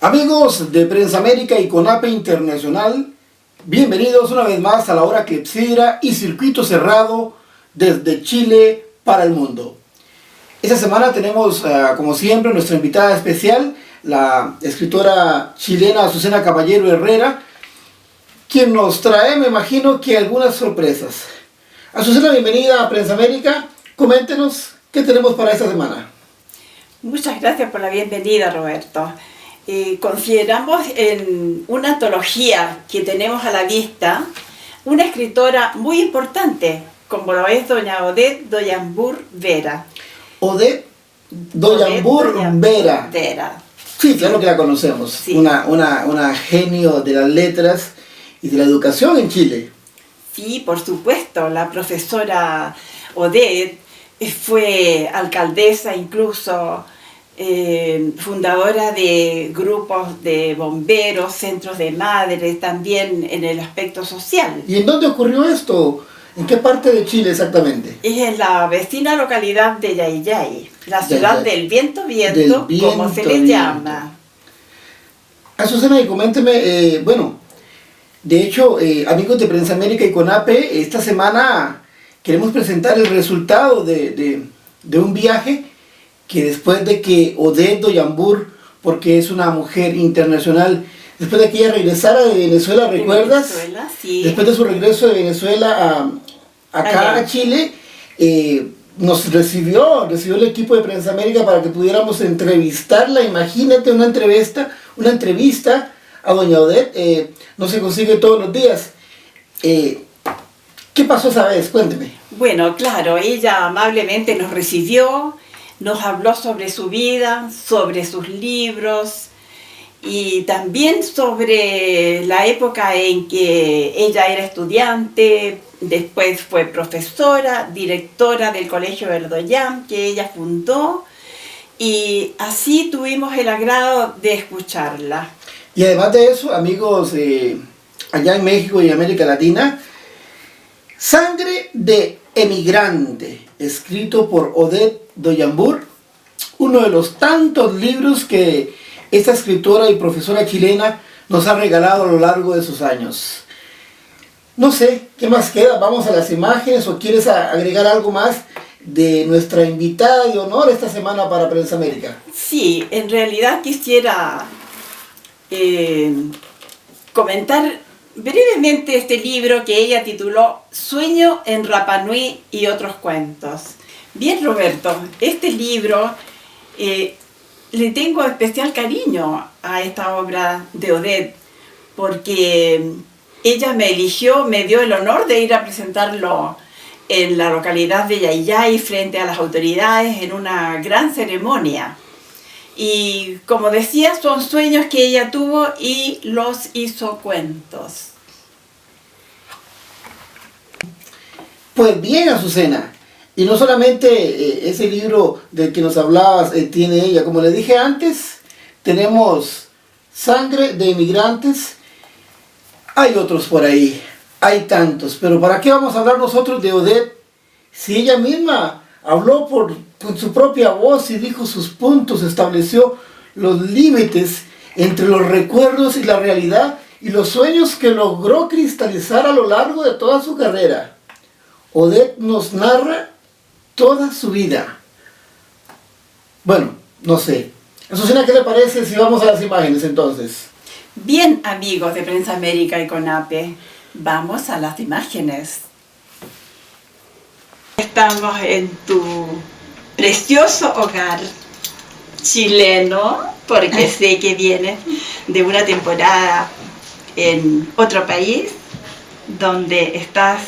Amigos de Prensa América y CONAPE Internacional, bienvenidos una vez más a la hora clepsidra y circuito cerrado desde Chile para el mundo. Esta semana tenemos, como siempre, nuestra invitada especial, la escritora chilena Azucena Caballero Herrera, quien nos trae, me imagino, que algunas sorpresas. Azucena, bienvenida a Prensa América. Coméntenos qué tenemos para esta semana. Muchas gracias por la bienvenida, Roberto. Consideramos en una antología que tenemos a la vista una escritora muy importante, como lo es doña Odette Dollambur Vera. Odette Dollambur Vera. Sí, claro que la conocemos. Sí. Una genio de las letras y de la educación en Chile. Sí, por supuesto. La profesora Odette fue alcaldesa, incluso fundadora de grupos de bomberos, centros de madres, también en el aspecto social. ¿Y en dónde ocurrió esto? ¿En qué parte de Chile exactamente? Es en la vecina localidad de Yayay, la ciudad del viento, como se le llama. Azucena, y coménteme, bueno, de hecho, amigos de Prensa América y CONAPE, esta semana queremos presentar el resultado de un viaje que después de que Odette Dollambur, porque es una mujer internacional, después de que ella regresara de Venezuela, ¿recuerdas? Venezuela, sí. Después de su regreso de Venezuela acá a Chile, nos recibió el equipo de Prensa América para que pudiéramos entrevistarla. Imagínate una entrevista a doña Odette, no se consigue todos los días. ¿Qué pasó esa vez? Cuénteme. Bueno, claro, ella amablemente nos recibió, nos habló sobre su vida, sobre sus libros y también sobre la época en que ella era estudiante, después fue profesora, directora del Colegio Verdoyán, que ella fundó, y así tuvimos el agrado de escucharla. Y además de eso, amigos allá en México y América Latina, Sangre de Emigrante, escrito por Odette Dollambur, uno de los tantos libros que esta escritora y profesora chilena nos ha regalado a lo largo de sus años. No sé, ¿qué más queda? ¿Vamos a las imágenes o quieres agregar algo más de nuestra invitada de honor esta semana para Prensa América? Sí, en realidad quisiera comentar brevemente este libro que ella tituló Sueño en Rapa Nui y otros cuentos. Bien, Roberto, este libro le tengo especial cariño a esta obra de Odette porque ella me eligió, me dio el honor de ir a presentarlo en la localidad de Yayay frente a las autoridades en una gran ceremonia. Y como decía, son sueños que ella tuvo y los hizo cuentos. Pues bien, Azucena, y no solamente ese libro del que nos hablabas tiene ella, como le dije antes, tenemos Sangre de Emigrantes, hay otros por ahí, hay tantos, pero ¿para qué vamos a hablar nosotros de Odette si ella misma habló con su propia voz y dijo sus puntos, estableció los límites entre los recuerdos y la realidad y los sueños que logró cristalizar a lo largo de toda su carrera? Odette nos narra toda su vida. Bueno, no sé. Azucena, ¿qué le parece si vamos a las imágenes entonces? Bien, amigos de Prensa América y CONAPE, vamos a las imágenes. Estamos en tu precioso hogar chileno, porque sé que vienes de una temporada en otro país, donde estás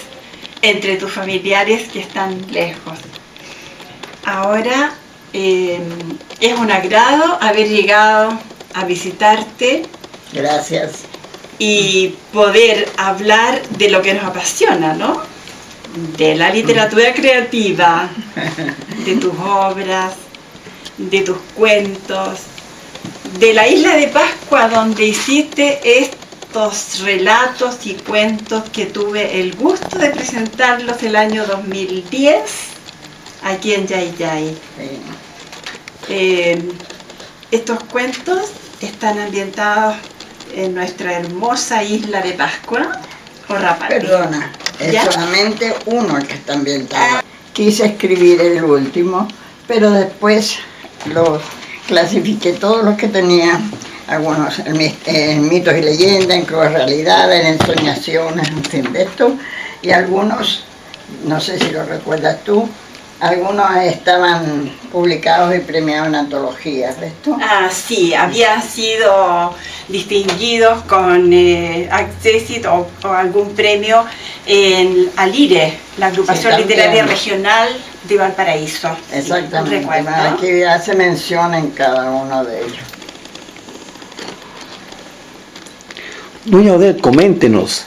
entre tus familiares que están lejos. Ahora es un agrado haber llegado a visitarte. Gracias. Y poder hablar de lo que nos apasiona, ¿no? De la literatura creativa, de tus obras, de tus cuentos, de la isla de Pascua donde hiciste estos relatos y cuentos que tuve el gusto de presentarlos el año 2010 aquí en Yayay. Estos cuentos están ambientados en nuestra hermosa isla de Pascua o Rapa Nui. Perdona, es ¿Ya? solamente uno el que está ambientado. Quise escribir el último, pero después los clasifiqué todos los que tenía, algunos en mitos y leyendas, en crudas realidades, en ensoñaciones, en fin, de esto, y algunos, no sé si lo recuerdas tú, algunos estaban publicados y premiados en antologías, ¿ves tú? Ah, sí, habían sido distinguidos con acceso o algún premio en ALIRE, la Agrupación Sí, Literaria también. Regional de Valparaíso. Exactamente, Recuerdo. aquí hace mención en cada uno de ellos. Doña Odette, coméntenos,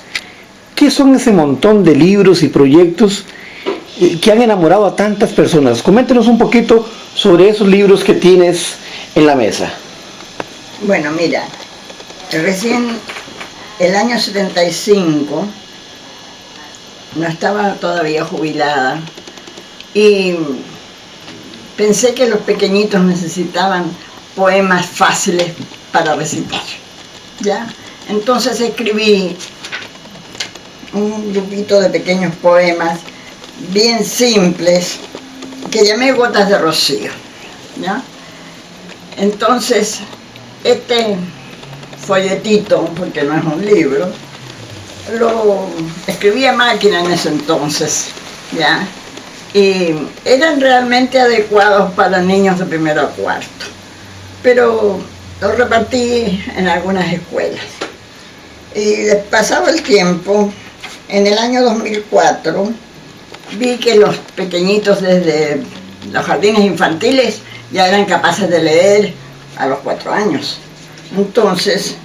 ¿qué son ese montón de libros y proyectos que han enamorado a tantas personas? Coméntenos un poquito sobre esos libros que tienes en la mesa. Bueno, mira, recién el año 75, no estaba todavía jubilada, y pensé que los pequeñitos necesitaban poemas fáciles para recitar, ¿ya? Entonces escribí un grupito de pequeños poemas bien simples que llamé Gotas de Rocío, ¿ya? Entonces, este folletito, porque no es un libro, lo escribí a máquina en ese entonces, ¿ya? Y eran realmente adecuados para niños de primero a cuarto, pero lo repartí en algunas escuelas. Y pasado el tiempo, en el año 2004, vi que los pequeñitos desde los jardines infantiles ya eran capaces de leer a los 4 años. Entonces,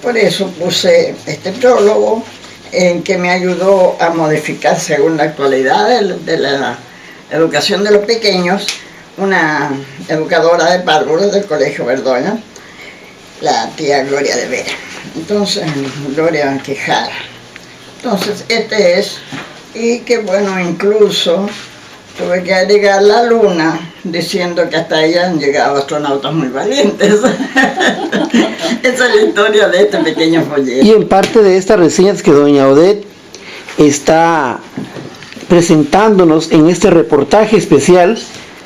por eso puse este prólogo en que me ayudó a modificar según la actualidad de la educación de los pequeños, una educadora de párvulos del Colegio Verdoña, la tía Gloria de Vera. Entonces, Gloria Quijara. Entonces, este es, y que bueno, incluso tuve que agregar la luna, diciendo que hasta ella han llegado astronautas muy valientes. Esa es la historia de este pequeño folleto. Y en parte de estas reseñas que doña Odette está presentándonos en este reportaje especial,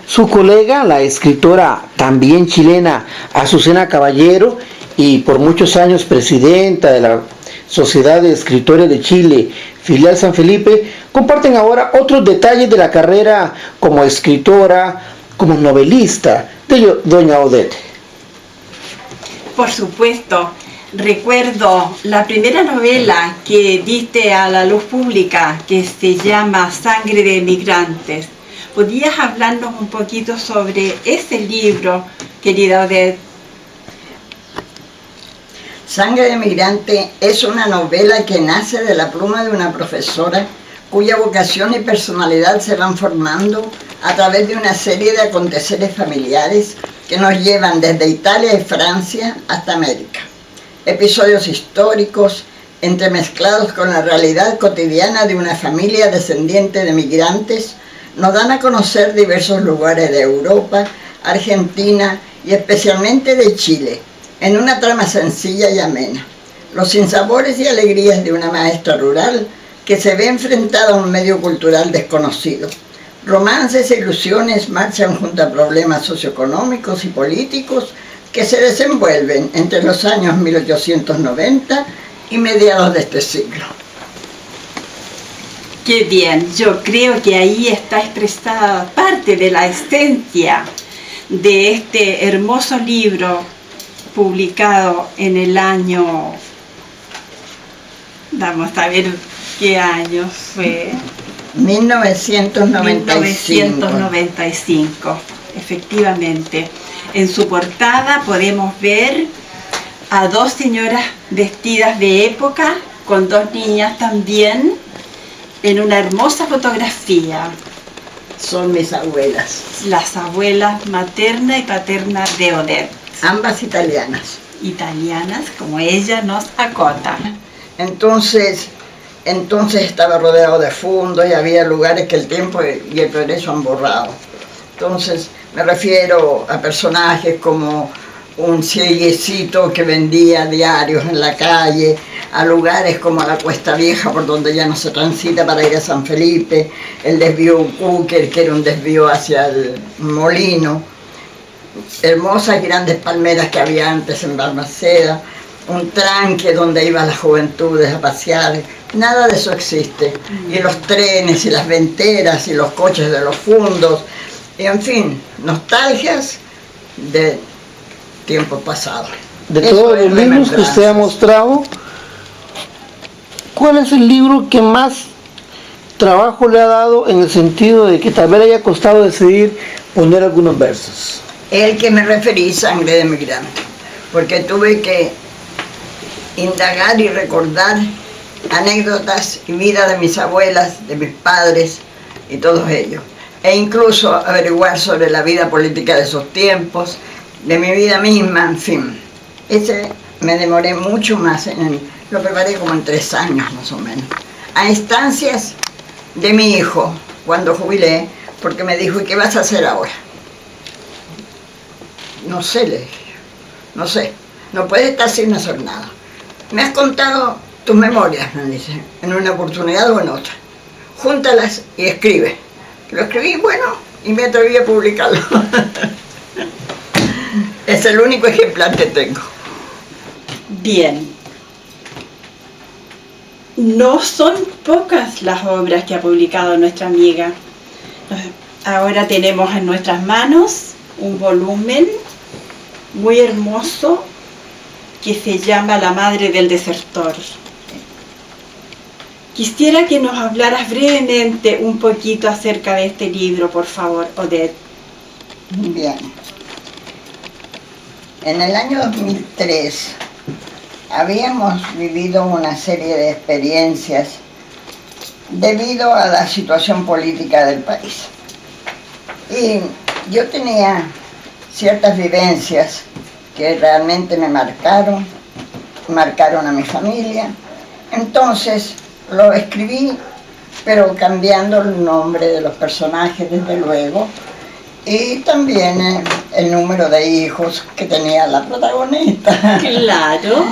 su colega, la escritora también chilena Azucena Caballero, y por muchos años presidenta de la Sociedad de Escritores de Chile, filial San Felipe, comparten ahora otros detalles de la carrera como escritora, como novelista de doña Odette. Por supuesto, recuerdo la primera novela que diste a la luz pública, que se llama Sangre de Migrantes. ¿Podrías hablarnos un poquito sobre ese libro, querida Odette? Sangre de Migrante es una novela que nace de la pluma de una profesora cuya vocación y personalidad se van formando a través de una serie de aconteceres familiares que nos llevan desde Italia y Francia hasta América. Episodios históricos entremezclados con la realidad cotidiana de una familia descendiente de migrantes nos dan a conocer diversos lugares de Europa, Argentina y especialmente de Chile, en una trama sencilla y amena. Los sinsabores y alegrías de una maestra rural que se ve enfrentada a un medio cultural desconocido. Romances e ilusiones marchan junto a problemas socioeconómicos y políticos que se desenvuelven entre los años 1890 y mediados de este siglo. Qué bien, yo creo que ahí está expresada parte de la esencia de este hermoso libro publicado en el año, vamos a ver qué año fue, 1995, efectivamente. En su portada podemos ver a dos señoras vestidas de época, con dos niñas también, en una hermosa fotografía. Son mis abuelas, Las abuelas materna y paterna de Odette, ambas italianas. italianas, como ella nos acota. Entonces estaba rodeado de fundos y había lugares que el tiempo y el progreso han borrado. Entonces me refiero a personajes como un cieguecito que vendía diarios en la calle, a lugares como la Cuesta Vieja, por donde ya no se transita para ir a San Felipe, el desvío Ucúquer, que era un desvío hacia el Molino, hermosas grandes palmeras que había antes en Balmaceda, un tranque donde iban las juventudes a pasear. Nada de eso existe. Y los trenes y las venteras y los coches de los fundos, y en fin, nostalgias de tiempos pasados. De Eso todos es los libros que usted ha remembranzas. mostrado, ¿cuál es el libro que más trabajo le ha dado en el sentido de que tal vez le haya costado decidir poner algunos versos? El que me referí, Sangre de Emigrante, porque tuve que indagar y recordar anécdotas y vida de mis abuelas, de mis padres y todos ellos, e incluso averiguar sobre la vida política de esos tiempos, de mi vida misma, en fin. Ese me demoré mucho más, lo preparé como en 3 años más o menos, a instancias de mi hijo, cuando jubilé, porque me dijo, ¿y qué vas a hacer ahora? No sé, le dije, no sé, no puedes estar sin hacer nada. Me has contado tus memorias, me dice, en una oportunidad o en otra. Júntalas y escribe. Lo escribí, bueno, y me atreví a publicarlo. Es el único ejemplar que tengo. Bien. No son pocas las obras que ha publicado nuestra amiga. Ahora tenemos en nuestras manos un volumen muy hermoso que se llama La Madre del Desertor. Quisiera que nos hablaras brevemente un poquito acerca de este libro, por favor, Odette. Bien. En el año 2003 habíamos vivido una serie de experiencias debido a la situación política del país. Y yo tenía ciertas vivencias que realmente me marcaron a mi familia. Entonces lo escribí, pero cambiando el nombre de los personajes, desde luego, y también el número de hijos que tenía la protagonista. Claro.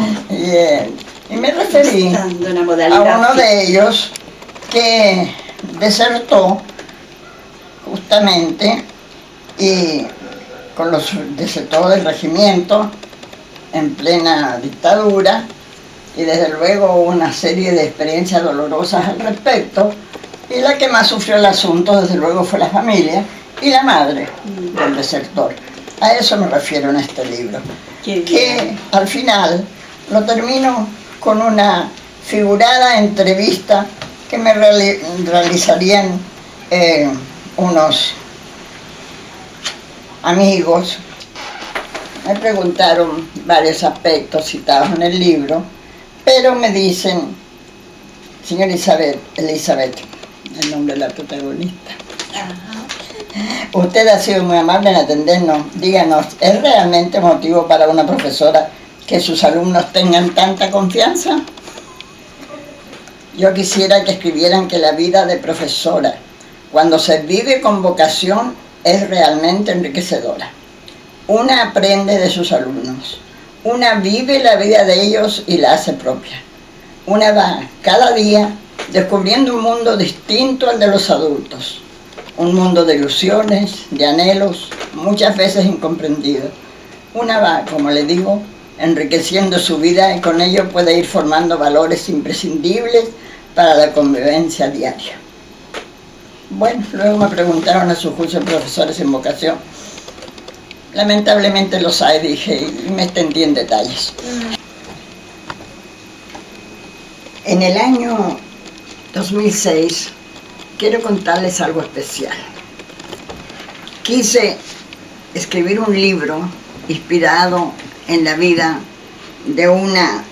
Y me referí Usando una a modalidad uno de ellos que desertó justamente y desertó del regimiento en plena dictadura, y desde luego hubo una serie de experiencias dolorosas al respecto, y la que más sufrió el asunto desde luego fue la familia y la madre del desertor. A eso me refiero en este libro, que al final lo termino con una figurada entrevista que me realizarían unos amigos. Me preguntaron varios aspectos citados en el libro, pero me dicen, señor Elizabeth, el nombre de la protagonista, usted ha sido muy amable en atendernos. Díganos, ¿es realmente motivo para una profesora que sus alumnos tengan tanta confianza? Yo quisiera que escribieran que la vida de profesora, cuando se vive con vocación, es realmente enriquecedora. Una aprende de sus alumnos, una vive la vida de ellos y la hace propia. Una va cada día descubriendo un mundo distinto al de los adultos, un mundo de ilusiones, de anhelos, muchas veces incomprendidos. Una va, como le digo, enriqueciendo su vida, y con ello puede ir formando valores imprescindibles para la convivencia diaria. Bueno, luego me preguntaron a su juicio profesores en vocación. Lamentablemente los hay, dije, y me extendí en detalles. En el año 2006 quiero contarles algo especial. Quise escribir un libro inspirado en la vida de una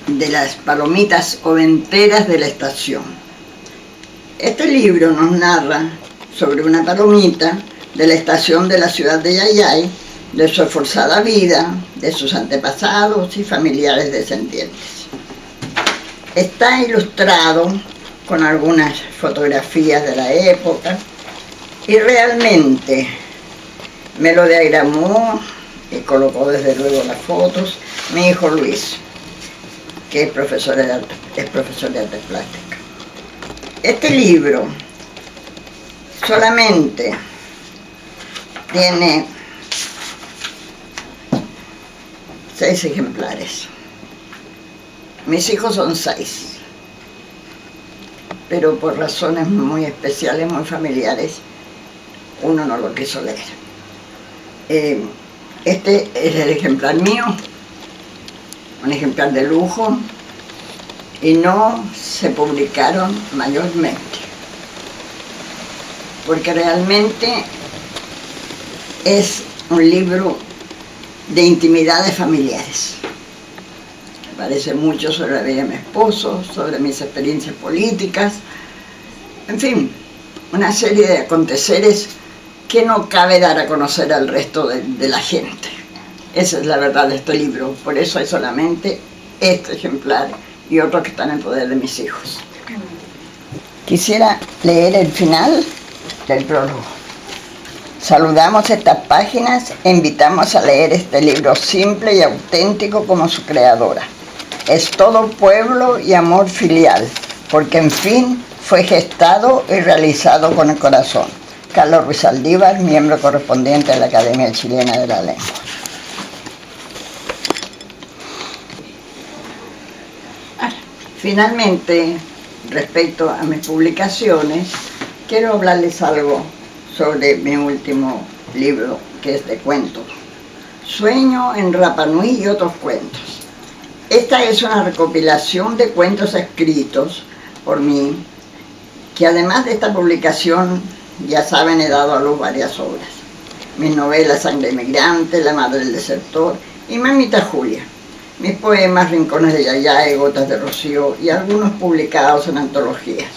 de las palomitas oventeras de la estación. Este libro nos narra sobre una palomita de la estación de la ciudad de Yayay, de su esforzada vida, de sus antepasados y familiares descendientes. Está ilustrado con algunas fotografías de la época, y realmente me lo diagramó y colocó desde luego las fotos, mi hijo Luis, que es profesor de artes plásticas. Este libro solamente tiene 6 ejemplares. Mis hijos son 6, pero por razones muy especiales, muy familiares, uno no lo quiso leer. Este es el ejemplar mío, un ejemplar de lujo, y no se publicaron mayormente, porque realmente es un libro de intimidades familiares. Parece mucho sobre la vida de mi esposo, sobre mis experiencias políticas, en fin, una serie de aconteceres que no cabe dar a conocer al resto de la gente. Esa es la verdad de este libro, por eso hay solamente este ejemplar y otro que está en el poder de mis hijos. Quisiera leer el final del prólogo. Saludamos estas páginas e invitamos a leer este libro simple y auténtico como su creadora. Es todo pueblo y amor filial, porque en fin fue gestado y realizado con el corazón. Carlos Ruiz Aldívar, miembro correspondiente de la Academia Chilena de la Lengua. Finalmente, respecto a mis publicaciones, quiero hablarles algo sobre mi último libro, que es de cuentos. Sueño en Rapa Nui y otros cuentos. Esta es una recopilación de cuentos escritos por mí, que además de esta publicación, ya saben, he dado a luz varias obras. Mis novelas Sangre Emigrante, La Madre del Desertor y Mamita Julia. Mis poemas Rincones de Yayá y Gotas de Rocío y algunos publicados en antologías,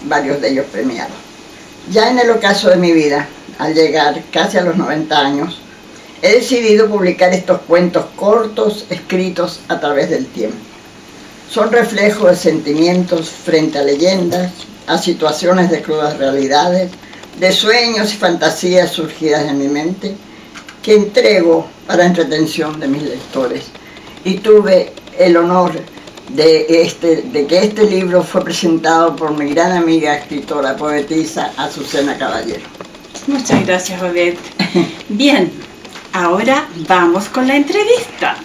varios de ellos premiados. Ya en el ocaso de mi vida, al llegar casi a los 90 años, he decidido publicar estos cuentos cortos escritos a través del tiempo. Son reflejos de sentimientos frente a leyendas, a situaciones de crudas realidades, de sueños y fantasías surgidas en mi mente, que entrego para entretención de mis lectores. Y tuve el honor de que este libro fue presentado por mi gran amiga, escritora, poetisa, Azucena Caballero. Muchas gracias, Odette. Bien, ahora vamos con la entrevista.